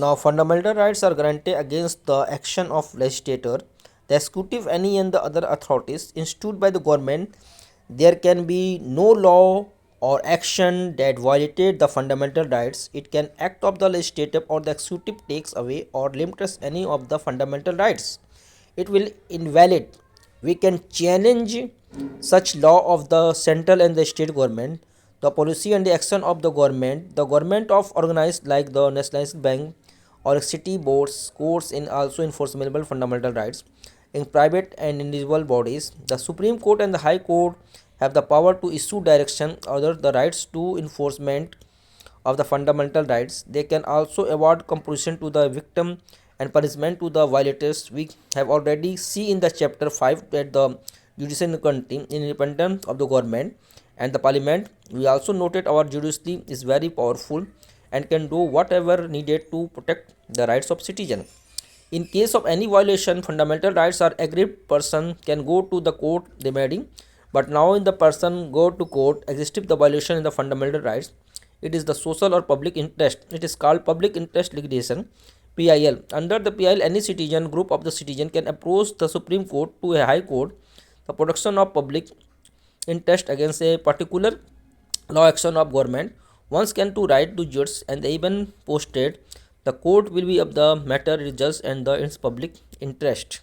Now, fundamental rights are guaranteed against the action of legislator, the executive, any and the other authorities instituted by the government. There can be no law or action that violated the fundamental rights. It can act of the legislative or the executive takes away or limits any of the fundamental rights. It will invalid. We can challenge such law of the central and the state government, the policy and the action of the government of organized like the nationalized bank or city boards, courts in also enforceable fundamental rights. In private and individual bodies, the Supreme Court and the High Court have the power to issue direction or the rights to enforcement of the fundamental rights. They can also award compensation to the victim and punishment to the violators. We have already seen in the chapter 5 that the judicial independence of the government and the parliament. We also noted our judiciary is very powerful and can do whatever needed to protect the rights of citizen. In case of any violation, fundamental rights are aggrieved person can go to the court demanding. But now in the person go to court, existing the violation in the fundamental rights, it is the social or public interest. It is called public interest litigation, PIL. Under the PIL, any citizen group of the citizen can approach the Supreme Court to a High Court the protection of public interest against a particular law action of government. Once can to write to judge and they even posted the court will be of the matter is just and the its public interest.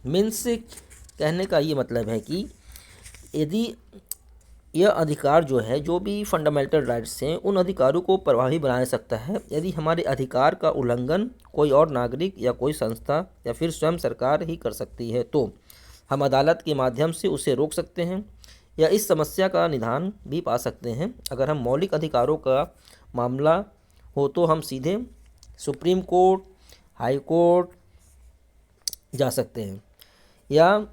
Means कहने का ये मतलब है कि यदि यह अधिकार जो है जो भी फंडामेंटल राइट्स हैं उन अधिकारों को प्रभावी बना सकता है यदि हमारे अधिकार का उल्लंघन कोई और नागरिक या कोई संस्था या फिर स्वयं सरकार ही कर सकती है तो हम अदालत के माध्यम से उसे रोक सकते हैं या इस समस्या का निदान भी पा सकते हैं। अगर हम मौलिक अधिकारों का मामला हो तो हम सीधे सुप्रीम कोर्ट, हाई कोर्ट जा सकते हैं या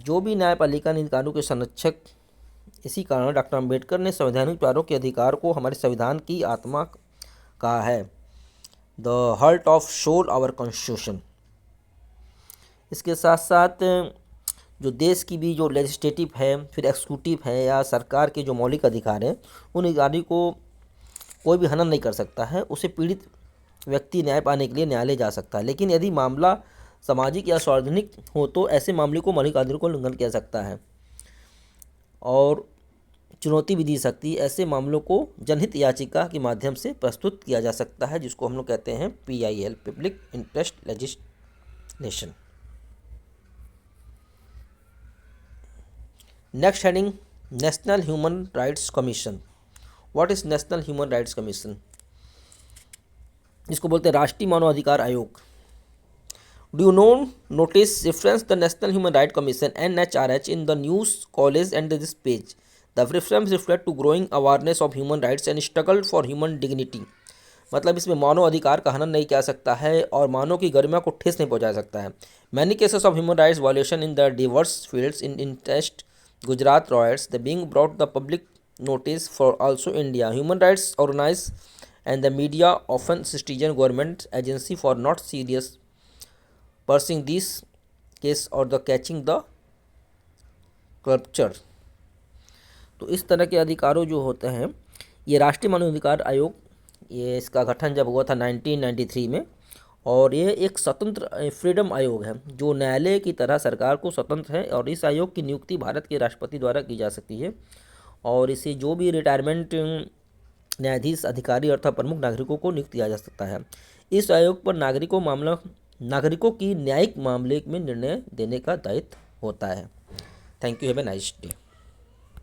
जो भी न्यायपालिका अधिकारों के संरक्षक। इसी कारण डॉक्टर अंबेडकर ने संवैधानिक अधिकारों के अधिकार को हमारे संविधान की आत्मा कहा है, the heart of soul our constitution. इसके साथ साथ जो देश की भी जो लेजिस्लेटिव है फिर एक्सिक्यूटिव है या सरकार के जो मौलिक अधिकार हैं उन अधिकारों को कोई भी हनन नहीं कर सकता है। उसे पीड़ित व्यक्ति न्याय पाने के लिए न्यायालय जा सकता है, लेकिन यदि मामला सामाजिक या सार्वजनिक हो तो ऐसे मामले को मौलिक अधिकारों को उल्लंघन किया सकता है और चुनौती भी दी सकती है। ऐसे मामलों को जनहित याचिका के माध्यम से प्रस्तुत किया जा सकता है जिसको हम लोग कहते हैं PIL, public interest legislation. Next heading, national human rights commission. What is national human rights commission? इसको बोलते हैं राष्ट्रीय मानवाधिकार आयोग। Do you know notice reference the National Human Rights Commission NHRH in the news college and this page? The reference reflect to growing awareness of human rights and struggle for human dignity। मतलब इसमें मानव अधिकार का हनन नहीं किया सकता है और मानव की गरिमा को ठेस नहीं पहुंचा सकता है। Many cases of human rights violation in the diverse fields in interest Gujarat riots the being brought the public notice for also India. Human rights organized and the media often citizen government agency for not serious pursuing this case or the catching the culpture। तो इस तरह के अधिकारों जो होते हैं ये राष्ट्रीय मानवाधिकार आयोग, ये इसका गठन जब हुआ था 1993 में और ये एक स्वतंत्र फ्रीडम आयोग है जो न्यायालय की तरह सरकार को स्वतंत्र है और इस आयोग की नियुक्ति भारत के राष्ट्रपति द्वारा की जा सकती है और इसे जो भी रिटायरमेंट न्यायाधीश, अधिकारी अर्थात प्रमुख नागरिकों को नियुक्त किया जा सकता है। इस आयोग पर नागरिकों की न्यायिक मामले में निर्णय देने का दायित्व होता है। Thank you, have a nice day.